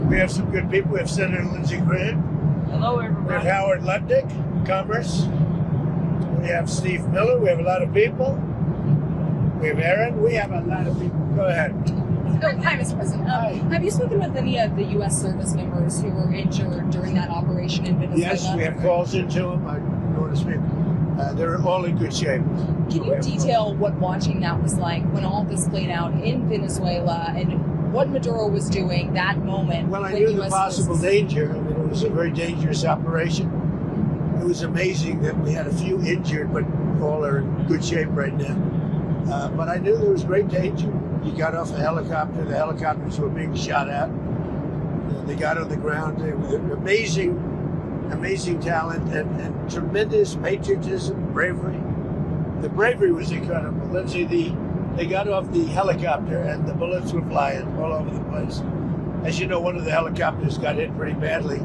We have some good people. We have Senator Lindsey Graham. Hello, everybody. We have Howard Lutnick, Commerce. We have Steve Miller. We have a lot of people. We have Aaron. We have a lot of people. Go ahead. Oh, hi, Mr. President. Have you spoken with any of the U.S. service members who were injured during that operation in Venezuela? Yes, we have calls into them. I don't want to speak. They're all in good shape. Can you detail what watching that was like when all this played out in Venezuela and what Maduro was doing that moment? Well, I knew the possible danger. I mean, it was a very dangerous operation. It was amazing that we had a few injured, but all are in good shape right now. But I knew there was great danger. You got off a helicopter. The helicopters were being shot at. They got on the ground. They were amazing talent and tremendous patriotism, bravery. The bravery was incredible. Lindsay, they got off the helicopter and the bullets were flying all over the place. As you know, one of the helicopters got hit pretty badly,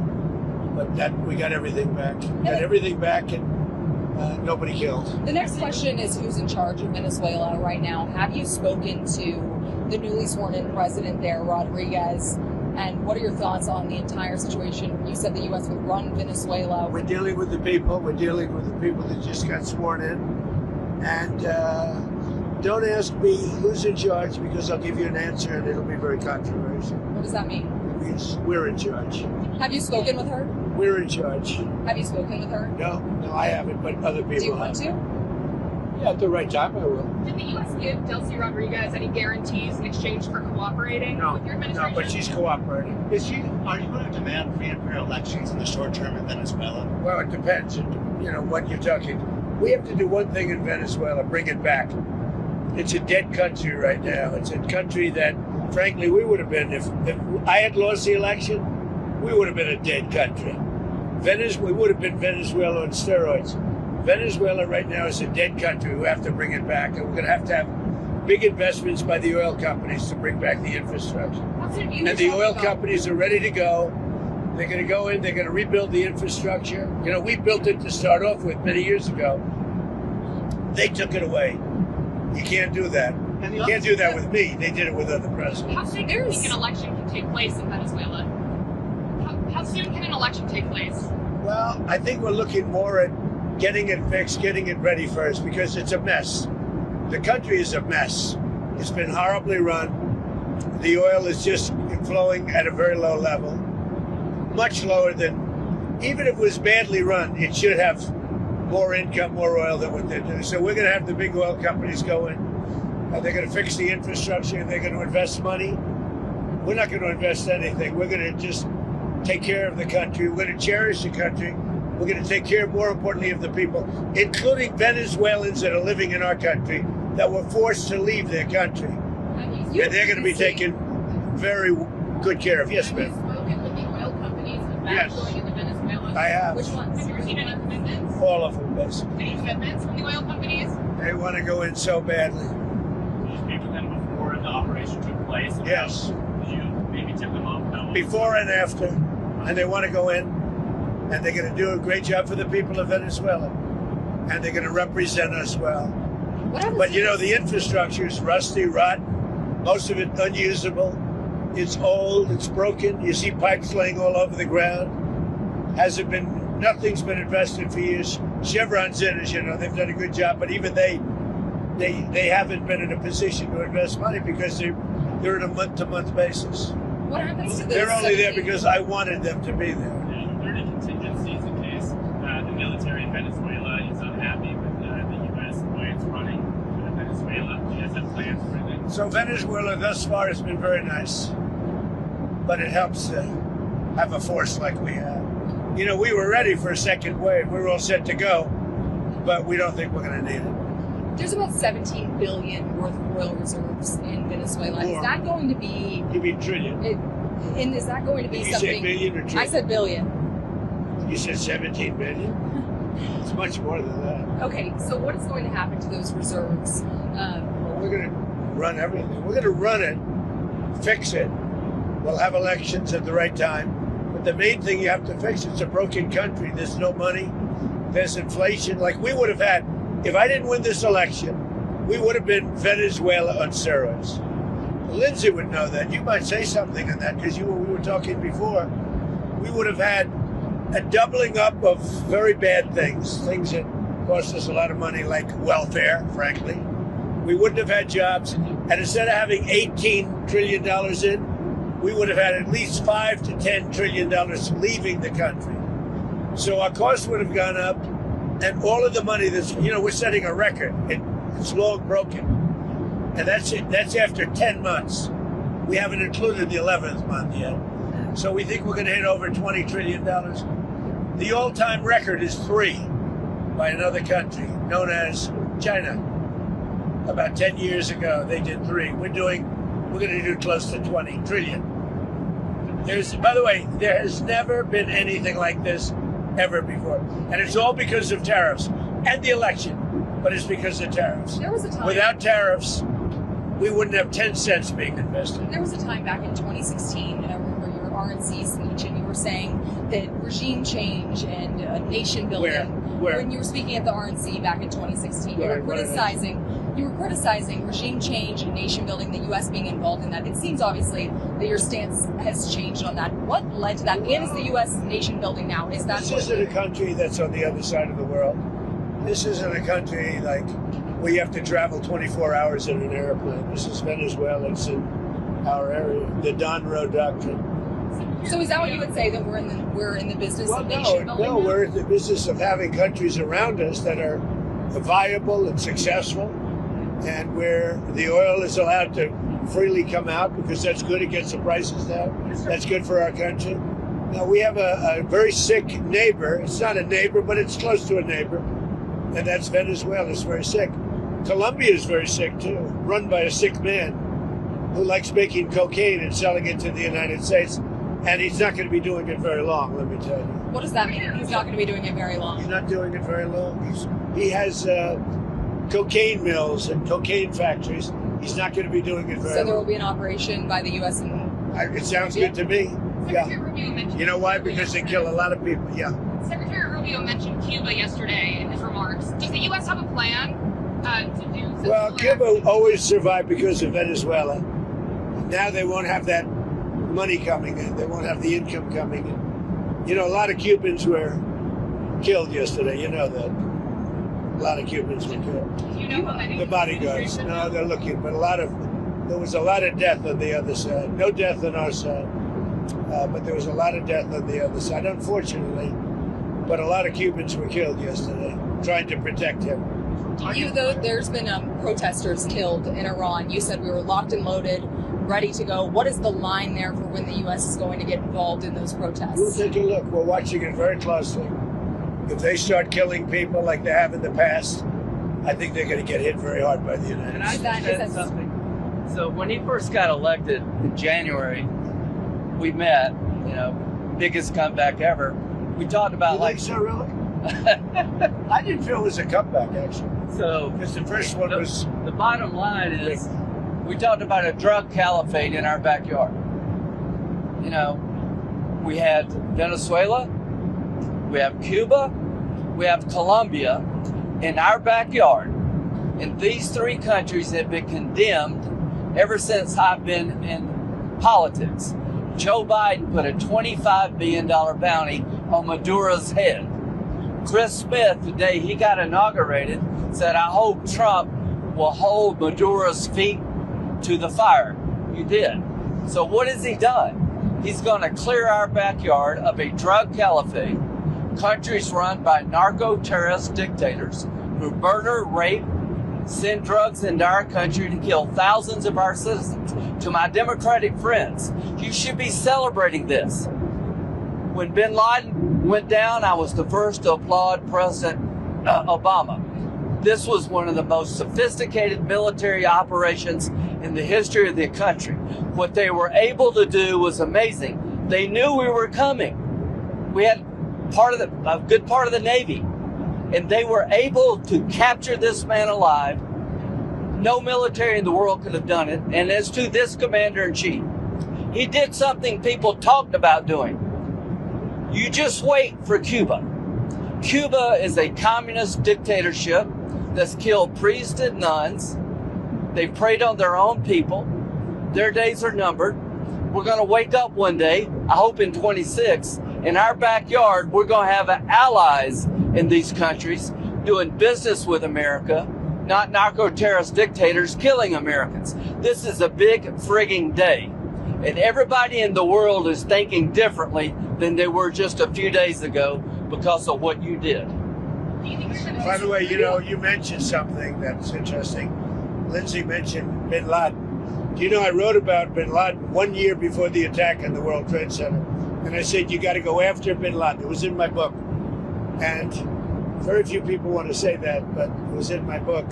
but we got everything back. And nobody killed. The next question is who's in charge of Venezuela right now? Have you spoken to the newly sworn in president there, Rodriguez? And what are your thoughts on the entire situation? You said the U.S. would run Venezuela. We're dealing with the people. We're dealing with the people that just got sworn in. And don't ask me who's in charge, because I'll give you an answer and it'll be very controversial. What does that mean? It means we're in charge. Have you spoken with her? We're in charge. Have you spoken with her? No, I haven't, but other people have. Do you want to? Yeah, at the right time, I will. Did the U.S. give Delcy Rodriguez any guarantees in exchange for cooperating with your administration? No, but she's cooperating. Are you going to demand free and fair elections in the short term in Venezuela? Well, it depends on, what you're talking. We have to do one thing in Venezuela, bring it back. It's a dead country right now. It's a country that, frankly, we would have been, if I had lost the election, we would have been a dead country. We would have been Venezuela on steroids. Venezuela right now is a dead country. We have to bring it back, and we're going to have big investments by the oil companies to bring back the infrastructure. And the oil companies are ready to go. They're going to go in, they're going to rebuild the infrastructure. We built it to start off with many years ago. They took it away. You can't do that. You can't do that with me. They did it with other presidents. How soon do you think an election can take place in Venezuela? How soon can an election take place? Well, I think we're looking more at getting it fixed, getting it ready first, because it's a mess. The country is a mess. It's been horribly run. The oil is just flowing at a very low level, much lower than, even if it was badly run, it should have more income, more oil than what they're doing. So we're going to have the big oil companies go in. They're going to fix the infrastructure. They're going to invest money. We're not going to invest anything. We're going to just take care of the country. We're going to cherish the country. We're going to take care, more importantly, of the people, including Venezuelans that are living in our country that were forced to leave their country. And they're going to be taken very good care of. Yes, ma'am. Have you spoken with the oil companies about going into Venezuela? I have. Which ones? Have you received any commitments? All of them, basically. Any commitments from the oil companies? They want to go in so badly. Did you speak with them before the operation took place? Yes. Did you maybe tip them off? Before and after. And they want to go in. And they're going to do a great job for the people of Venezuela. And they're going to represent us well. But the infrastructure is rusty, rotten, most of it unusable. It's old, it's broken. You see pipes laying all over the ground. Nothing's been invested for years. Chevron's in, as you know, they've done a good job, but even they haven't been in a position to invest money because they're on a month-to-month basis. What happens to this? They're only there because I wanted them to be there. Contingencies in case the military in Venezuela is unhappy with the U.S. the way it's running Venezuela. Do you guys have plans for anything? So Venezuela thus far has been very nice, but it helps to have a force like we have. We were ready for a second wave. We were all set to go, but we don't think we're going to need it. There's about $17 billion worth of oil reserves in Venezuela. More. Is that going to be? You mean trillion? And is that going to be Did you something? say billion or trillion? I said billion. You said 17 billion? It's much more than that. Okay, so what is going to happen to those reserves? Well, we're going to run everything. We're going to run it, fix it. We'll have elections at the right time. But the main thing you have to fix, it's a broken country. There's no money. There's inflation. Like we would have had, if I didn't win this election, we would have been Venezuela on steroids. Lindsay would know that. You might say something on that because we were talking before. We would have had a doubling up of very bad things that cost us a lot of money, like welfare, frankly. We wouldn't have had jobs. And instead of having $18 trillion in, we would have had at least $5 to $10 trillion leaving the country. So our costs would have gone up, and all of the money we're setting a record. It's long broken. And that's it. That's after 10 months. We haven't included the 11th month yet. So we think we're going to hit over $20 trillion. The all-time record is 3 by another country known as China. About 10 years ago, they did 3. We're going to do close to 20 trillion. By the way, there has never been anything like this ever before. And it's all because of tariffs and the election, but it's because of tariffs. There was a time. Without tariffs, we wouldn't have 10 cents being invested. There was a time back in 2016, I remember your RNC speech, and you were saying that regime change and nation building. Where? When you were speaking at the RNC back in 2016, you were criticizing regime change and nation building, the U.S. being involved in that. It seems obviously that your stance has changed on that. What led to that? And is the U.S. nation building now? Is that? This isn't a country that's on the other side of the world. This isn't a country like where you have to travel 24 hours in an airplane. This is Venezuela. It's in our area. The Don Road Doctrine. So is that what you would say, that we're in the business of nation building? No, we're in the business of having countries around us that are viable and successful, and where the oil is allowed to freely come out because that's good. It gets the prices down. That's good for our country. Now we have a very sick neighbor. It's not a neighbor, but it's close to a neighbor, and that's Venezuela. It's very sick. Colombia is very sick too, run by a sick man who likes making cocaine and selling it to the United States. And he's not going to be doing it very long, let me tell you. What does that mean? He's not going to be doing it very long. He's not doing it very long. He has cocaine mills and cocaine factories. He's not going to be doing it very long. So there will be an operation by the U.S. It sounds good to me. Secretary Rubio mentioned. You know why? Because they kill a lot of people. Yeah. Secretary Rubio mentioned Cuba yesterday in his remarks. Does the U.S. have a plan to do? Well, Cuba always survived because of Venezuela. Now they won't have that money coming in. They won't have the income coming in. You know, a lot of Cubans were killed yesterday. You know that. A lot of Cubans were killed. You know how many? The bodyguards. No, they're looking, but there was a lot of death on the other side. No death on our side, but there was a lot of death on the other side, unfortunately. But a lot of Cubans were killed yesterday, trying to protect him. There's been protesters killed in Iran. You said we were locked and loaded, ready to go. What is the line there for when the U.S. is going to get involved in those protests? We'll take a look. We're watching it very closely. If they start killing people like they have in the past, I think they're going to get hit very hard by the United States. And I said something. So when he first got elected in January, we met, biggest comeback ever. We talked about you think so, really? I didn't feel it was a comeback, actually. So because the first one was... The bottom line is, we talked about a drug caliphate in our backyard. We had Venezuela, we have Cuba, we have Colombia in our backyard. And these 3 countries have been condemned ever since I've been in politics. Joe Biden put a $25 billion bounty on Maduro's head. Chris Smith, the day he got inaugurated, said, I hope Trump will hold Maduro's feet to the fire. You did. So what has he done? He's going to clear our backyard of a drug caliphate, countries run by narco-terrorist dictators who murder, rape, send drugs into our country to kill thousands of our citizens. To my Democratic friends, you should be celebrating this. When bin Laden went down, I was the first to applaud President Obama. This was one of the most sophisticated military operations in the history of the country. What they were able to do was amazing. They knew we were coming. We had a good part of the Navy, and they were able to capture this man alive. No military in the world could have done it. And as to this commander-in-chief, he did something people talked about doing. You just wait for Cuba. Cuba is a communist dictatorship that's killed priests and nuns. They've preyed on their own people. their days are numbered. We're going to wake up one day, I hope in 26, in our backyard, we're going to have allies in these countries doing business with America, not narco-terrorist dictators killing Americans. This is a big frigging day. And everybody in the world is thinking differently than they were just a few days ago because of what you did. By the way, you mentioned something that's interesting. Lindsay mentioned bin Laden. Do you know I wrote about bin Laden 1 year before the attack on the World Trade Center? And I said, you got to go after bin Laden. It was in my book. And very few people want to say that, but it was in my book.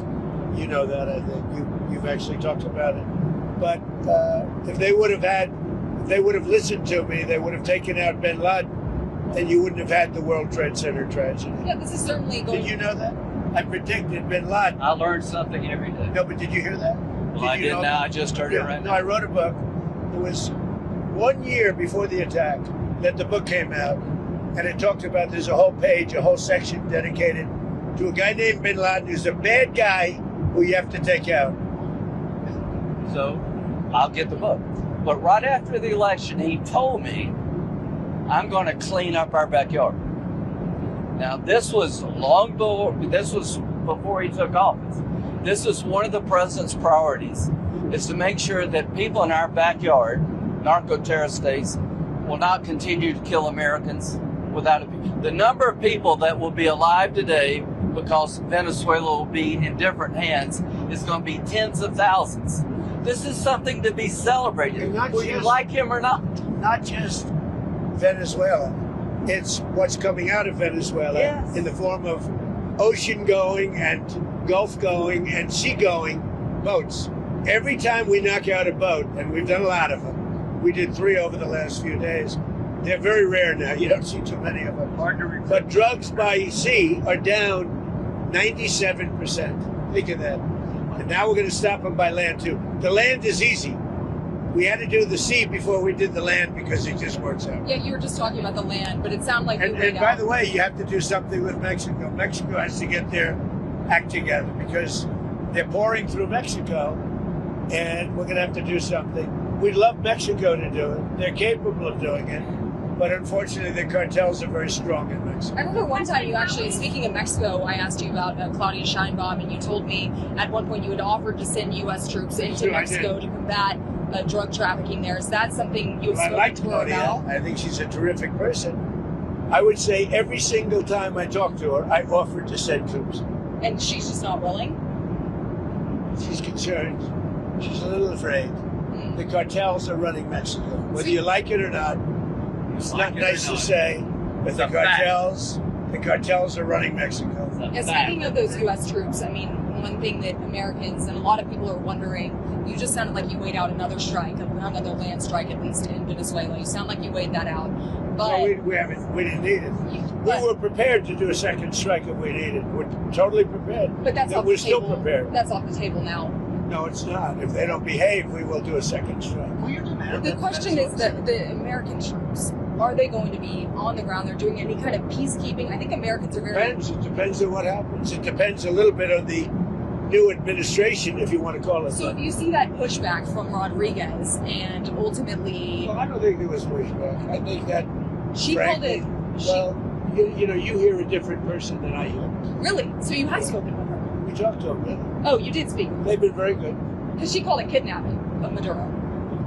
You know that, I think. You've actually talked about it. But if they would have listened to me, they would have taken out bin Laden, and you wouldn't have had the World Trade Center tragedy. Yeah, this is certainly going. Did you know that? I predicted bin Laden. I learned something every day. No, but did you hear that? Well, I didn't now. I just heard it right now. No, I wrote a book. It was 1 year before the attack that the book came out, and it talked about, there's a whole page, a whole section dedicated to a guy named bin Laden who's a bad guy who you have to take out. So I'll get the book. But right after the election, he told me, I'm going to clean up our backyard. Now, this was before he took office. This is one of the president's priorities, is to make sure that people in our backyard, narco-terrorist states, will not continue to kill Americans without the number of people that will be alive today because Venezuela will be in different hands is going to be tens of thousands. This is something to be celebrated, whether you like him or not. Not just Venezuela. It's what's coming out of Venezuela in the form of ocean-going and Gulf-going and sea-going boats. Every time we knock out a boat, and we've done a lot of them, we did 3 over the last few days. They're very rare now. You don't see too many of them. But drugs by sea are down 97%. Think of that. And now we're going to stop them by land, too. The land is easy. We had to do the sea before we did the land because it just works out. Yeah, you were just talking about the land, but it sounded like and by the way, you have to do something with Mexico. Mexico has to get their act together because they're pouring through Mexico, and we're going to have to do something. We'd love Mexico to do it. They're capable of doing it. But unfortunately, the cartels are very strong in Mexico. I remember one time you actually, speaking of Mexico, I asked you about Claudia Sheinbaum, and you told me at one point you had offered to send U.S. troops into Mexico to combat drug trafficking there. Is that something you have spoken to her about? I think she's a terrific person. I would say every single time I talk to her, I offered to send troops. And she's just not willing? She's concerned. She's a little afraid. The cartels are running Mexico. Whether you like it or not, it's not nice to say, but the cartels are running Mexico. Yeah, speaking of those U.S. troops, I mean, one thing that Americans and a lot of people are wondering, you just sounded like you weighed out another strike, another land strike, at least in Venezuela. You sound like you weighed that out. But no, we haven't. We didn't need it. We were prepared to do a second strike if we needed it. We're totally prepared. But that's off we're the table. Still prepared. That's off the table now. No, it's not. If they don't behave, we will do a second strike. The question is that the American troops, are they going to be on the ground? They're doing any kind of peacekeeping? I think Americans are very... It depends on what happens. It depends a little bit on the new administration, if you want to call it so that. If you see that pushback from Rodriguez and ultimately... Well, I don't think there was pushback. I think that... She called it... Well, you hear a different person than I hear. Really? So you have spoken with her? We talked to them, really. Oh, you did speak. They've been very good. Because she called it kidnapping of Maduro.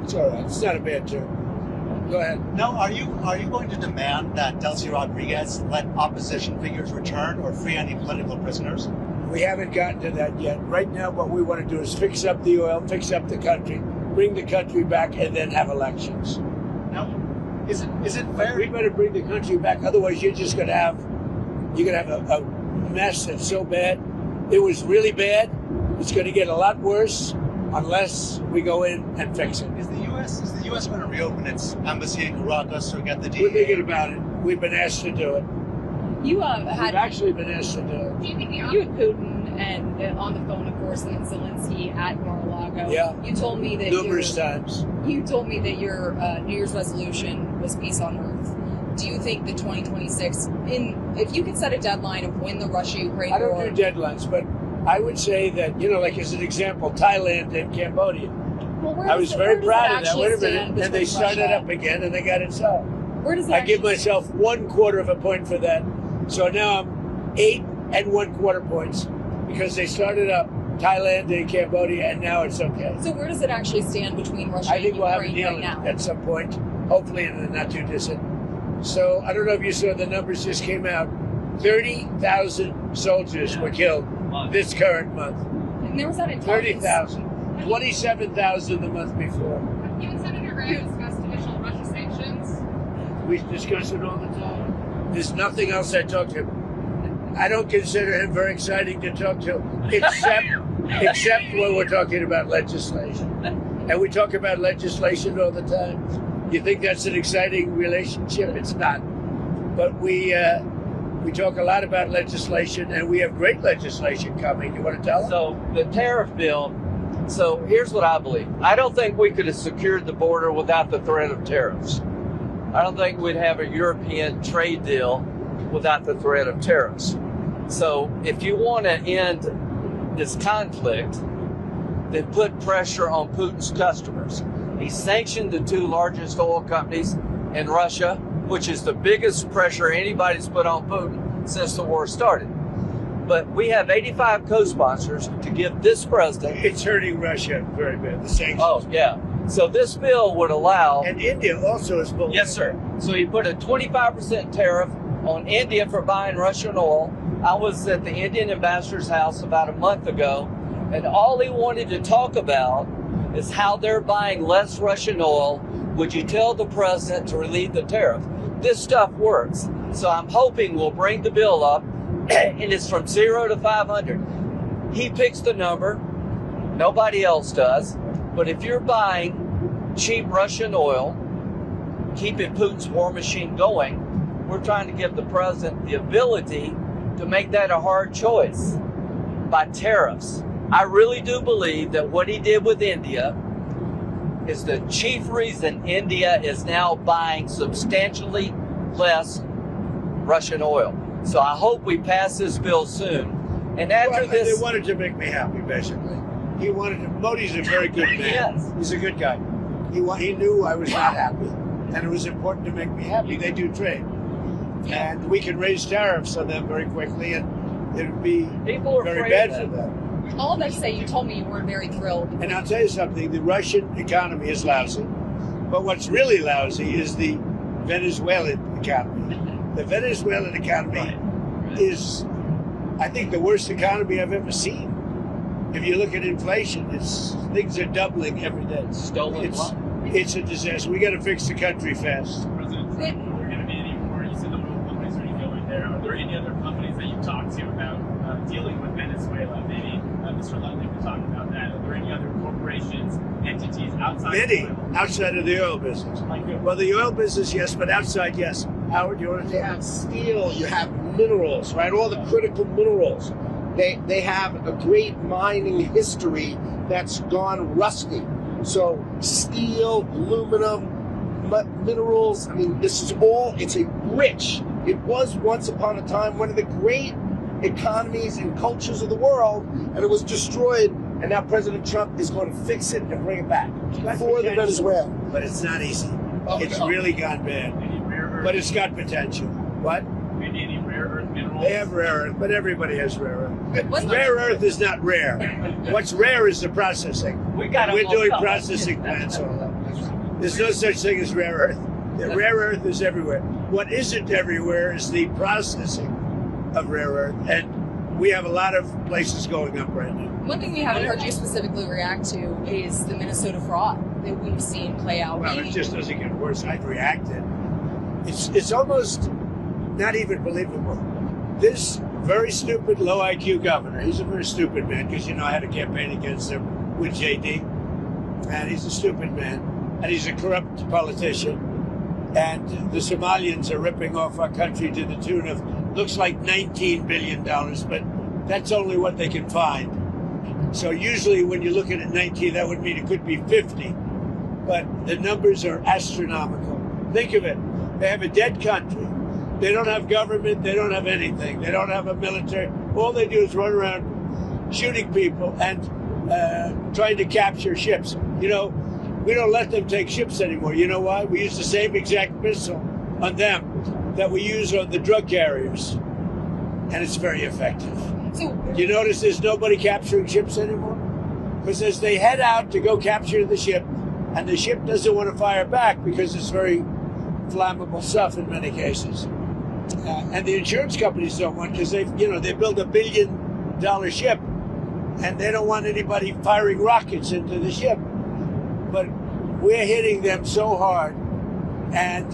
It's all right. It's not a bad term. Go ahead. Now, are you going to demand that Delcy Rodriguez let opposition figures return or free any political prisoners? We haven't gotten to that yet. Right now, what we want to do is fix up the oil, fix up the country, bring the country back, and then have elections. Now, is it fair? We better bring the country back. Otherwise, you're going to have a mess that's so bad. It was really bad. It's going to get a lot worse unless we go in and fix it. Is the U.S. going to reopen its embassy in Caracas or get the DEA? We're thinking about it. We've been asked to do it. We've actually been asked to do it. Do you think you and Putin and on the phone, of course, and Zelensky at Mar-a-Lago? Yeah. You told me that numerous times. You told me that your New Year's resolution was peace on earth. Do you think that 2026, if you could set a deadline of when the Russia-Ukraine war... I don't do deadlines, but I would say that, like as an example, Thailand and Cambodia. Well, I was very proud of that. Wait a minute. And And they started up again and they got it solved. Where does it I give actually myself 1/4 of a point for that. So now I'm 8 1/4 points because they started up Thailand and Cambodia, and now it's okay. So where does it actually stand between Russia I think and we'll have a Ukraine deal right now? at some point, hopefully in the not too distant. So I don't know if you saw the numbers just came out. 30,000 soldiers were killed this current month. And there was that in 30,000. 27,000 the month before. You and Senator Graham discussed additional Russia sanctions. We discuss it all the time. There's nothing else I talk to him. I don't consider him very exciting to talk to, except when we're talking about legislation. And we talk about legislation all the time. You think that's an exciting relationship? It's not. But we talk a lot about legislation, and we have great legislation coming. You want to tell them? So the tariff bill. So here's what I believe. I don't think we could have secured the border without the threat of tariffs. I don't think we'd have a European trade deal without the threat of tariffs. So if you want to end this conflict, then put pressure on Putin's customers. He sanctioned the 2 largest oil companies in Russia, which is the biggest pressure anybody's put on Putin since the war started. But we have 85 co-sponsors to give this president. It's hurting Russia very bad, the sanctions. Oh, yeah. So this bill would allow. And India also is bullying. Yes, sir. So he put a 25% tariff on India for buying Russian oil. I was at the Indian ambassador's house about a month ago, and all he wanted to talk about is how they're buying less Russian oil. Would you tell the president to relieve the tariff? This stuff works. So I'm hoping we'll bring the bill up, and it's from 0 to 500. He picks the number. Nobody else does. But if you're buying cheap Russian oil, keeping Putin's war machine going, we're trying to give the president the ability to make that a hard choice by tariffs. I really do believe that what he did with India is the chief reason India is now buying substantially less Russian oil. So I hope we pass this bill soon. And after this, they wanted to make me happy, basically. He wanted to. Modi's a very good man. Yes. He's a good guy. He knew I was not happy, and it was important to make me happy. They do trade, and we can raise tariffs on them very quickly, and it would be very bad for them. All that to say, you told me you weren't very thrilled. And I'll tell you something, the Russian economy is lousy. But what's really lousy is the Venezuelan economy. The Venezuelan economy is, I think, the worst economy I've ever seen. If you look at inflation, things are doubling every day. It's a disaster. We got to fix the country fast. President Trump, are there going to be any more? You said the oil companies are going there. Are there any other companies that you talked to about dealing with Venezuela? Maybe Mr. Ludwig could talk about that. Are there any other corporations, entities outside? Many of oil? outside of the oil business. Well, the oil business, yes, but outside, yes. Howard, you want to You have steel, you have minerals, right? All the critical minerals. They have a great mining history that's gone rusty. So steel, aluminum, minerals, I mean, this is all, it's a rich, it was once upon a time one of the great economies and cultures of the world, and it was destroyed, and now President Trump is going to fix it and bring it back for the Venezuela. But it's not easy. It's really gone bad. Any rare earth? But it's got potential. What? Any rare earth minerals? They have rare earth, but everybody has rare earth. What's Rare earth is not rare. What's rare is the processing. we got We're doing processing plants all that. There's no such thing as rare earth. The rare earth is everywhere. What isn't everywhere is the processing of rare earth, and we have a lot of places going up right now. One thing we haven't heard you specifically react to is the Minnesota fraud that we've seen play out. Well, it just doesn't get worse. I've reacted. It's almost not even believable. This very stupid, low IQ governor, he's a very stupid man, because, I had a campaign against him with JD, and he's a stupid man, and he's a corrupt politician, and the Somalians are ripping off our country to the tune of, looks like $19 billion, but that's only what they can find. So usually when you're looking at 19, that would mean it could be 50, but the numbers are astronomical. Think of it. They have a dead country. They don't have government. They don't have anything. They don't have a military. All they do is run around shooting people. And trying to capture ships. You know, we don't let them take ships anymore. You know why? We use the same exact missile on them that we use on the drug carriers, and it's very effective. So, You notice there's nobody capturing ships anymore? Because as they head out to go capture the ship, and the ship doesn't want to fire back because it's very flammable stuff in many cases. And the insurance companies don't want, because they build $1 billion ship, and they don't want anybody firing rockets into the ship. But we're hitting them so hard, and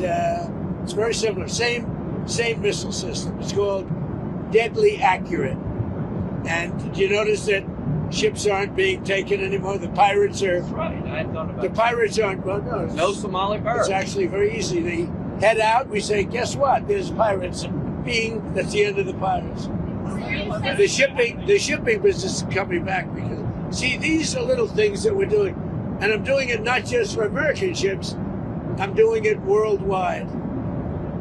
it's very similar. Same missile system. It's called Deadly Accurate. And do you notice that ships aren't being taken anymore? The pirates are. That's right. I hadn't thought about The pirates aren't. Well, no. No Somali birds. It's actually very easy. They head out. We say, guess what? There's pirates. Bing. That's the end of the pirates. The shipping business is coming back because see, these are little things that we're doing, and I'm doing it not just for American ships. I'm doing it worldwide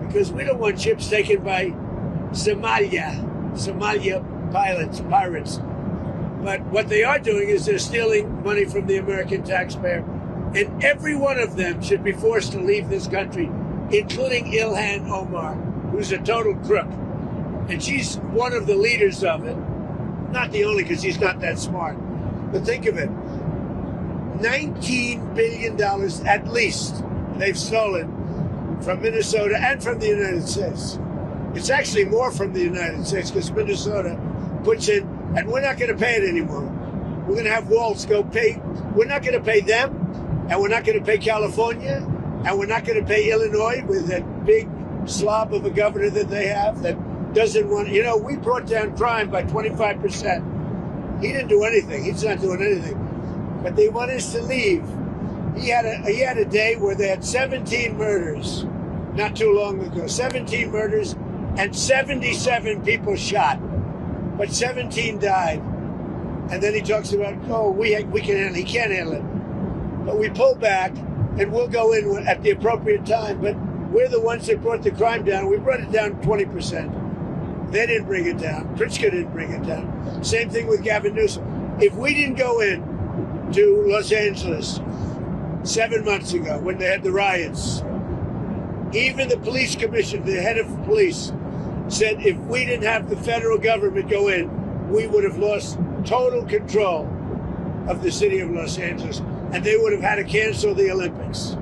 because we don't want ships taken by Somalia pirates. But what they are doing is they're stealing money from the American taxpayer, and every one of them should be forced to leave this country, including Ilhan Omar, who's a total crook. And she's one of the leaders of it. Not the only, because she's not that smart. But think of it. $19 billion at least they've stolen from Minnesota and from the United States. It's actually more from the United States because Minnesota puts in, and we're not going to pay it anymore. We're going to have Waltz go pay. We're not going to pay them, and we're not going to pay California, and we're not going to pay Illinois with that big slob of a governor that they have that doesn't want. You know, we brought down crime by 25%. He didn't do anything. He's not doing anything. But they want us to leave. He had a day where they had 17 murders not too long ago. 17 murders and 77 people shot. But 17 died. And then he talks about, oh, we can handle it. He can't handle it. But we pull back and we'll go in at the appropriate time. But we're the ones that brought the crime down. We brought it down 20%. They didn't bring it down. Pritzker didn't bring it down. Same thing with Gavin Newsom. If we didn't go in to Los Angeles 7 months ago when they had the riots, even the police commissioner, the head of police, said if we didn't have the federal government go in, we would have lost total control of the city of Los Angeles, and they would have had to cancel the Olympics.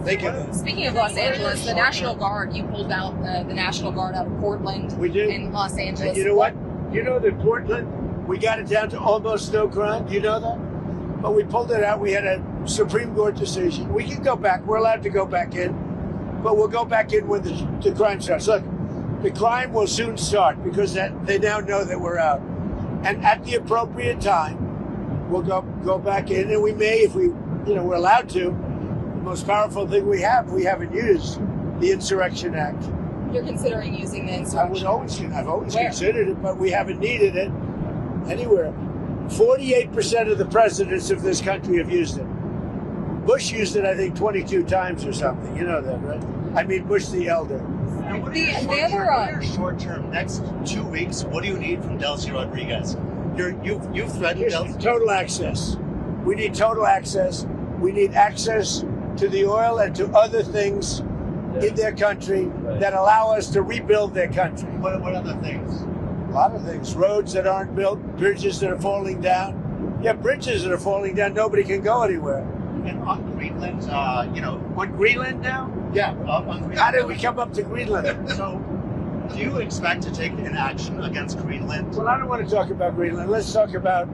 Think of it. Speaking of Los Angeles, the National Guard, you pulled out the National Guard out of Portland. We did. In Los Angeles. And you know what? You know that Portland, we got it down to almost no crime. Do you know that? But we pulled it out. We had a Supreme Court decision. We can go back. We're allowed to go back in. But we'll go back in when the crime starts. Look, the crime will soon start because they now know that we're out. And at the appropriate time, we'll go back in. And we may, if we're allowed to. The most powerful thing we haven't used, the Insurrection Act. You're considering using the insurrection? I've always considered it, but we haven't needed it anywhere. 48% of the presidents of this country have used it. Bush used it, I think, 22 times or something. You know that, right? I mean, Bush the elder. And what are your short-term, next 2 weeks, what do you need from Delcy Rodriguez? You've threatened Delcy. Total access. We need total access. We need access to the oil and to other things in their country that allow us to rebuild their country. What other things? A lot of things. Roads that aren't built, bridges that are falling down. Yeah, bridges that are falling down, nobody can go anywhere. And on Greenland, On Greenland now? Yeah. On Greenland. How did we come up to Greenland? So, do you expect to take an action against Greenland? Well, I don't want to talk about Greenland. Let's talk about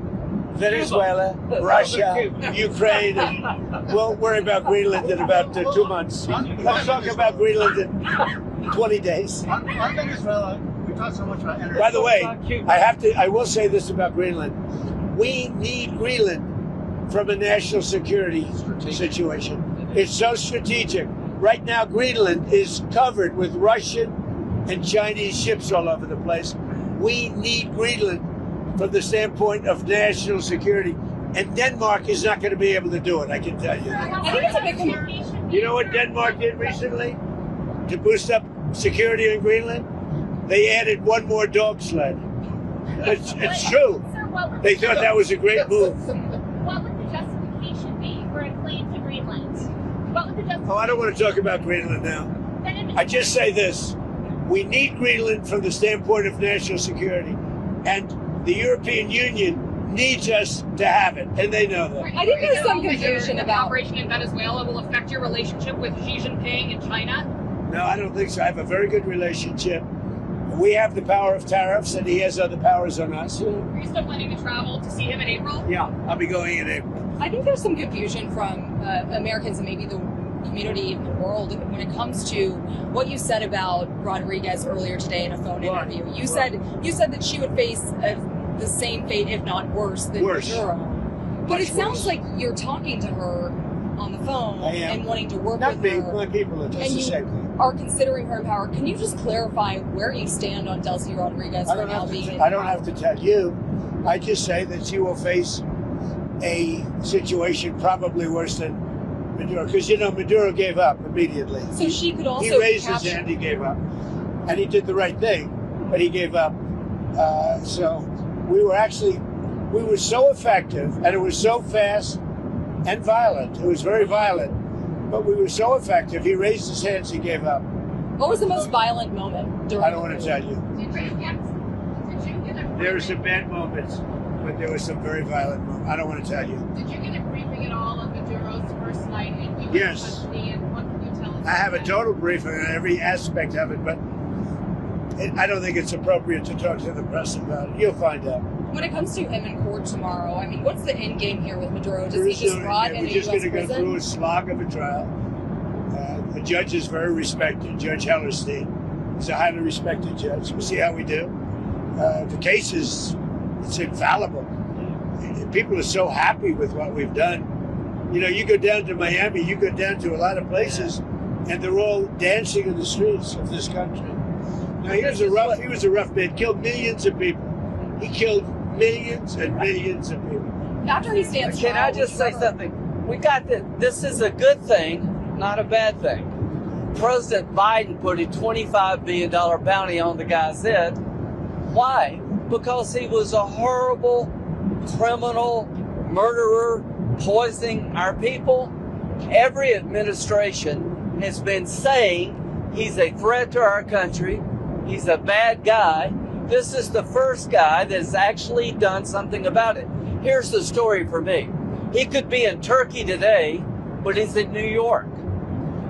Venezuela, Russia, Ukraine, and we'll worry about Greenland in about 2 months. Let's talk about Greenland in 20 days. On Venezuela, we talk so much about energy. By the way, I will say this about Greenland. We need Greenland from a national security situation. It's so strategic. Right now, Greenland is covered with Russian and Chinese ships all over the place. We need Greenland from the standpoint of national security. And Denmark is not going to be able to do it, I can tell you. I think it's a big communication. You know what Denmark did recently to boost up security in Greenland? They added one more dog sled. It's true. They thought that was a great move. What would the justification be for a claim to Greenland? What would the justification? Oh, I don't want to talk about Greenland now. I just say this. We need Greenland from the standpoint of national security. And the European Union needs us to have it. And they know that. I think there's some confusion Your about operation in Venezuela will affect your relationship with Xi Jinping in China. No, I don't think so. I have a very good relationship. We have the power of tariffs, and he has other powers on us. Are you still planning to travel to see him in April? Yeah, I'll be going in April. I think there's some confusion from Americans and maybe the community in the world when it comes to what you said about Rodriguez earlier today in a phone interview. You said that she would face the same fate, if not worse, than Maduro. But it sounds like you're talking to her on the phone and wanting to work with her. My people are just the same thing. Are considering her in power. Can you just clarify where you stand on Delcy Rodriguez right now being in I don't have to tell you. I just say that she will face a situation probably worse than Maduro. Because, Maduro gave up immediately. So she could also He raised his hand, he gave up. And he did the right thing, but he gave up. So we were so effective, and it was so fast and violent. It was very violent. But we were so effective, he raised his hands, he gave up. What was the most violent moment? I don't want to tell you. Did you get a There were some bad moments, but there were some very violent moments. I don't want to tell you. Did you get a briefing at all on Maduro's first night in U.S. Yes. custody, and what can you tell us? I have a total briefing on every aspect of it, but I don't think it's appropriate to talk to the press about it. You'll find out. When it comes to him in court tomorrow, I mean, what's the end game here with Maduro? Does There he is just no- rot in We're a just U.S. going to go prison? through a slog of a trial. The judge is very respected, Judge Hellerstein. He's a highly respected judge. We'll see how we do. The case it's infallible. People are so happy with what we've done. You go down to Miami, you go down to a lot of places, and they're all dancing in the streets of this country. Now, he was a rough man, killed millions of people. He killed millions and millions of people. After he stands Can trial, I just say something? We got this is a good thing, not a bad thing. President Biden put a $25 billion bounty on the guy's head. Why? Because he was a horrible criminal, murderer, poisoning our people. Every administration has been saying he's a threat to our country. He's a bad guy. This is the first guy that's actually done something about it. Here's the story for me. He could be in Turkey today, but he's in New York.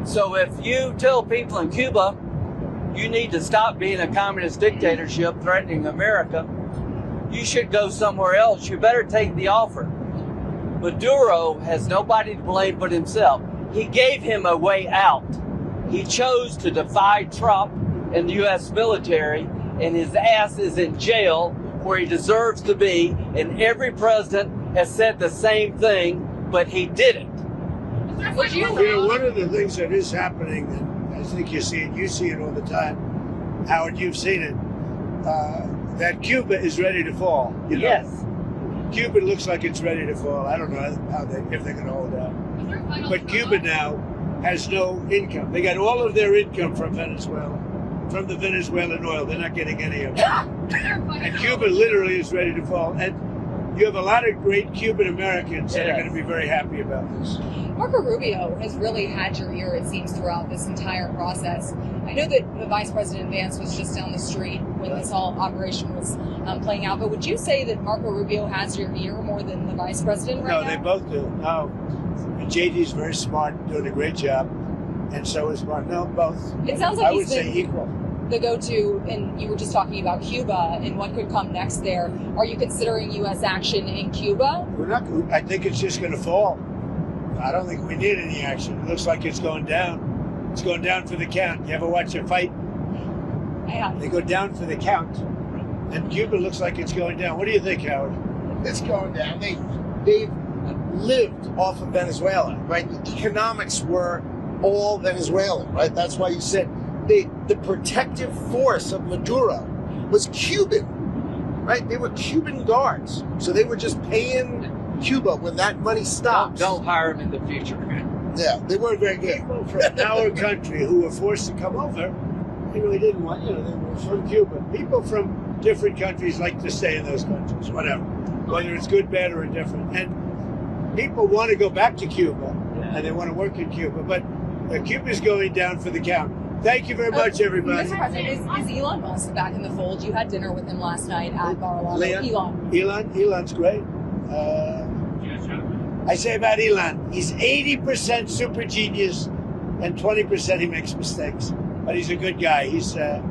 So if you tell people in Cuba, you need to stop being a communist dictatorship threatening America, you should go somewhere else. You better take the offer. Maduro has nobody to blame but himself. He gave him a way out. He chose to defy Trump and the U.S. military, and his ass is in jail where he deserves to be, and every president has said the same thing, but he didn't. One of the things that is happening, and I think you see it all the time, Howard, you've seen it, that Cuba is ready to fall. Yes. Cuba looks like it's ready to fall. I don't know if they're going to hold out. But Cuba now has no income. They got all of their income from Venezuela, from the Venezuelan oil. They're not getting any of it. And Cuba literally is ready to fall. And you have a lot of great Cuban Americans that are going to be very happy about this. Marco Rubio has really had your ear, it seems, throughout this entire process. I know that the Vice President Vance was just down the street when this whole operation was playing out, but would you say that Marco Rubio has your ear more than the Vice President right now? No, they both do. No. And JD's very smart, doing a great job, and so is Mark. No, both. It sounds like I would say equal. The go-to, and you were just talking about Cuba and what could come next there. Are you considering U.S. action in Cuba? We're not. I think it's just going to fall. I don't think we need any action. It looks like it's going down. It's going down for the count. You ever watch a fight? Yeah. They go down for the count. And Cuba looks like it's going down. What do you think, Howard? It's going down. They've lived off of Venezuela, right? The economics were all Venezuelan, right? That's why you said the protective force of Maduro was Cuban, right? They were Cuban guards. So they were just paying Cuba when that money stopped. Don't hire him in the future. Yeah, they weren't very good. People from our country who were forced to come over, they really didn't want, they were from Cuba. People from different countries like to stay in those countries, whatever. whether it's good, bad, or indifferent. And people want to go back to Cuba, and they want to work in Cuba, but Cuba's going down for the count. Thank you very much, everybody. Mr. President, is Elon Musk back in the fold? You had dinner with him last night at Mar-a-Lago. Elon's great. I say about Elon, he's 80% super genius and 20% he makes mistakes. But he's a good guy. He's a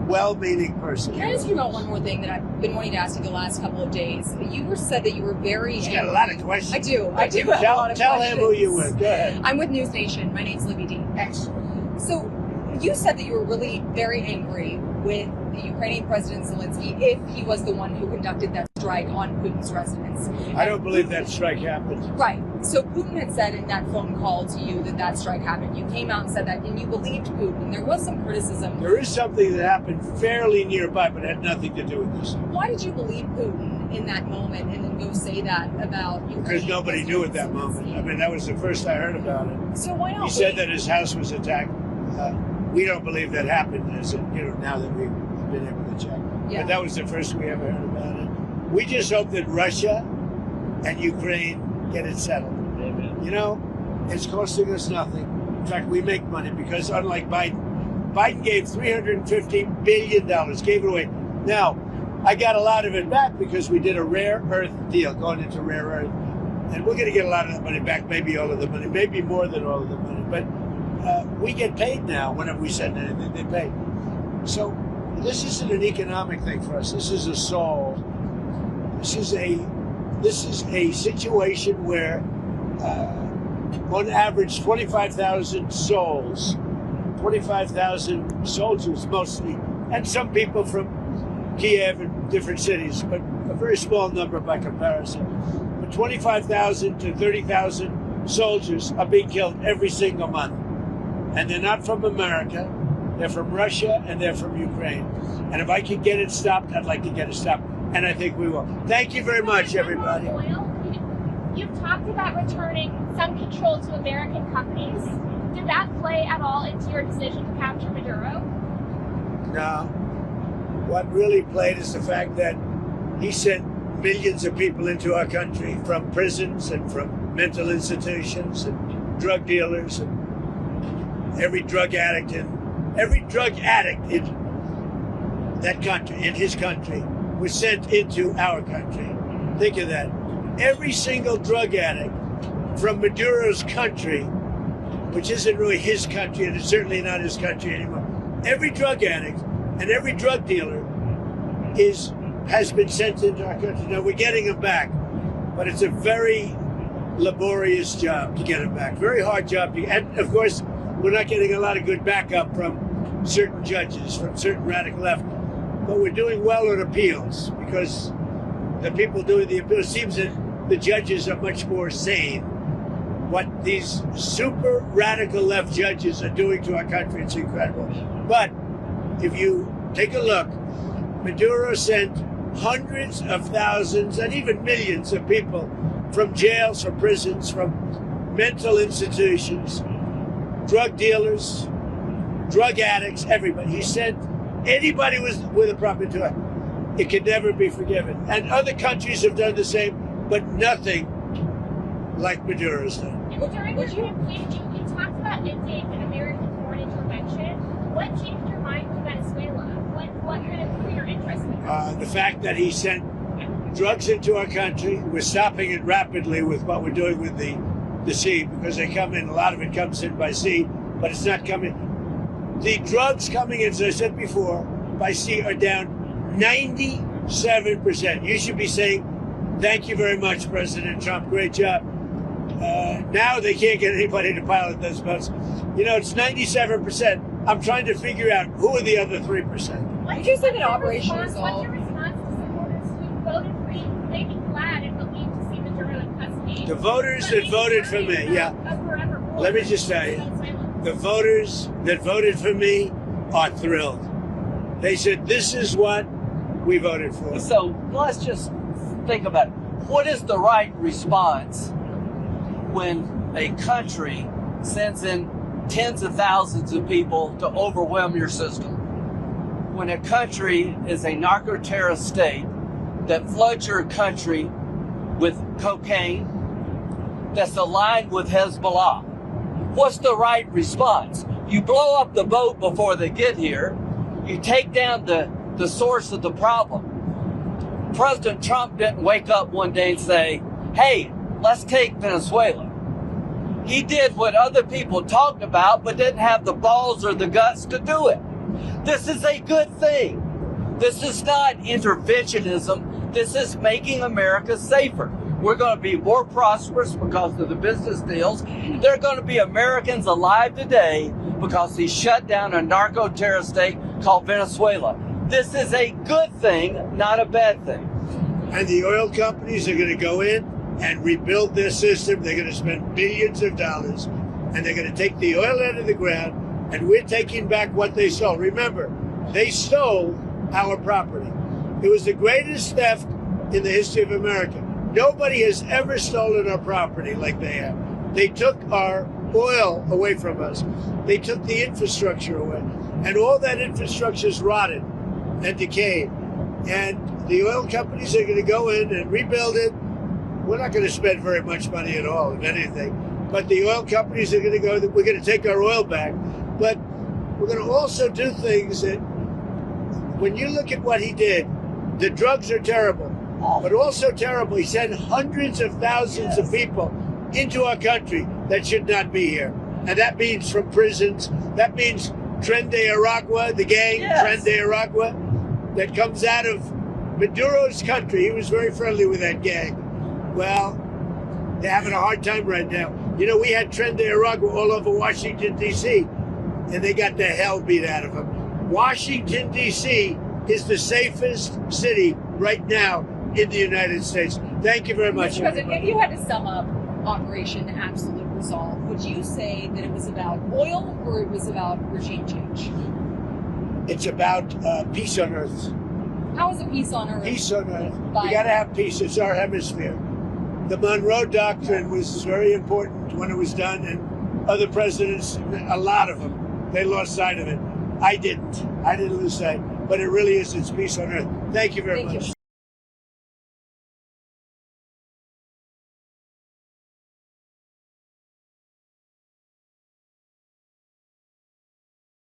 well-meaning person. Can I ask you about one more thing that I've been wanting to ask you the last couple of days? You said that you were very He's got a lot of questions. I do have a lot of questions. Tell him who you were. Go ahead. I'm with News Nation. My name's Libby D. So you said that you were really very angry with the Ukrainian President Zelensky if he was the one who conducted that strike on Putin's residence. I don't believe that strike happened. Right. So Putin had said in that phone call to you that that strike happened. You came out and said that, and you believed Putin. There was some criticism. There is something that happened fairly nearby, but had nothing to do with this. Why did you believe Putin in that moment and then go say that about Ukraine? Because nobody knew at that moment. I mean, that was the first I heard about it. So why not? He said that his house was attacked. We don't believe that happened, as now that we've been able to check. Yeah. But that was the first we ever heard about it. We just hope that Russia and Ukraine get it settled. Amen. It's costing us nothing. In fact, we make money because unlike Biden gave $350 billion, gave it away. Now, I got a lot of it back because we did a rare earth deal going into rare earth. And we're going to get a lot of that money back, maybe all of the money, maybe more than all of the money. But we get paid now whenever we send anything, they pay. So this isn't an economic thing for us. This is a soul. This is a situation where on average 25,000 souls, 25,000 soldiers mostly, and some people from Kiev and different cities, but a very small number by comparison. But 25,000 to 30,000 soldiers are being killed every single month. And they're not from America, they're from Russia, and they're from Ukraine. And if I can get it stopped, I'd like to get it stopped. And I think we will. Thank you very much, everybody. You've talked about returning some control to American companies. Did that play at all into your decision to capture Maduro? No. What really played is the fact that he sent millions of people into our country from prisons and from mental institutions and drug dealers and every drug addict in that country, in his country, was sent into our country. Think of that. Every single drug addict from Maduro's country, which isn't really his country, and it's certainly not his country anymore. Every drug addict and every drug dealer has been sent into our country. Now, we're getting them back, but it's a very laborious job to get them back. Very hard job. And, of course, we're not getting a lot of good backup from certain judges, from certain radical left. But we're doing well on appeals because the people doing the appeals, seems that the judges are much more sane. What these super radical left judges are doing to our country, it's incredible. But if you take a look, Maduro sent hundreds of thousands and even millions of people from jails, from prisons, from mental institutions, drug dealers, drug addicts, everybody. He sent anybody with a problem to it. It can never be forgiven. And other countries have done the same, but nothing like Maduro's done. During your campaign, you talked about ending an American foreign intervention. What changed your mind with Venezuela? What kind of were your interests in it? The fact that he sent drugs into our country. We're stopping it rapidly with what we're doing with the sea, because they come in, a lot of it comes in by sea, but it's not coming. The drugs coming in, as I said before, by sea are down 97%. You should be saying, thank you very much, President Trump, great job. Now they can't get anybody to pilot those boats. It's 97%. I'm trying to figure out who are the other 3%. Did you say that Operation Resolve? What's your response to supporters who voted for you? They'd be glad and relieved to see Maduro in custody. The voters that voted for me, let me just tell you, the voters that voted for me are thrilled. They said, this is what we voted for. So let's just think about it. What is the right response when a country sends in tens of thousands of people to overwhelm your system? When a country is a narco-terrorist state that floods your country with cocaine that's aligned with Hezbollah. What's the right response? You blow up the boat before they get here. You take down the source of the problem. President Trump didn't wake up one day and say, hey, let's take Venezuela. He did what other people talked about, but didn't have the balls or the guts to do it. This is a good thing. This is not interventionism. This is making America safer. We're going to be more prosperous because of the business deals. There are going to be Americans alive today because he shut down a narco-terrorist state called Venezuela. This is a good thing, not a bad thing. And the oil companies are going to go in and rebuild their system. They're going to spend billions of dollars, and they're going to take the oil out of the ground, and we're taking back what they stole. Remember, they stole our property. It was the greatest theft in the history of America. Nobody has ever stolen our property like they have. They took our oil away from us. They took the infrastructure away. And all that infrastructure is rotted and decayed. And the oil companies are going to go in and rebuild it. We're not going to spend very much money at all, if anything. But the oil companies are going to go, we're going to take our oil back. But we're going to also do things that, when you look at what he did, the drugs are terrible, but also terrible. He sent hundreds of thousands of people into our country that should not be here. And that means from prisons. That means Tren de Aragua, the gang, Tren de Aragua, that comes out of Maduro's country. He was very friendly with that gang. Well, they're having a hard time right now. You know, we had Tren de Aragua all over Washington, D.C., and they got the hell beat out of them. Washington, D.C. is the safest city right now in the United States. Thank you very much. Mr. President, if you had to sum up Operation Absolute Resolve, would you say that it was about oil or it was about regime change? It's about peace on earth. How is it peace on earth? Peace on earth. We got to have peace. It's our hemisphere. The Monroe Doctrine was very important when it was done, and other presidents, a lot of them, they lost sight of it. I didn't. I didn't lose sight. But it really is, it's peace on earth. Thank you very much.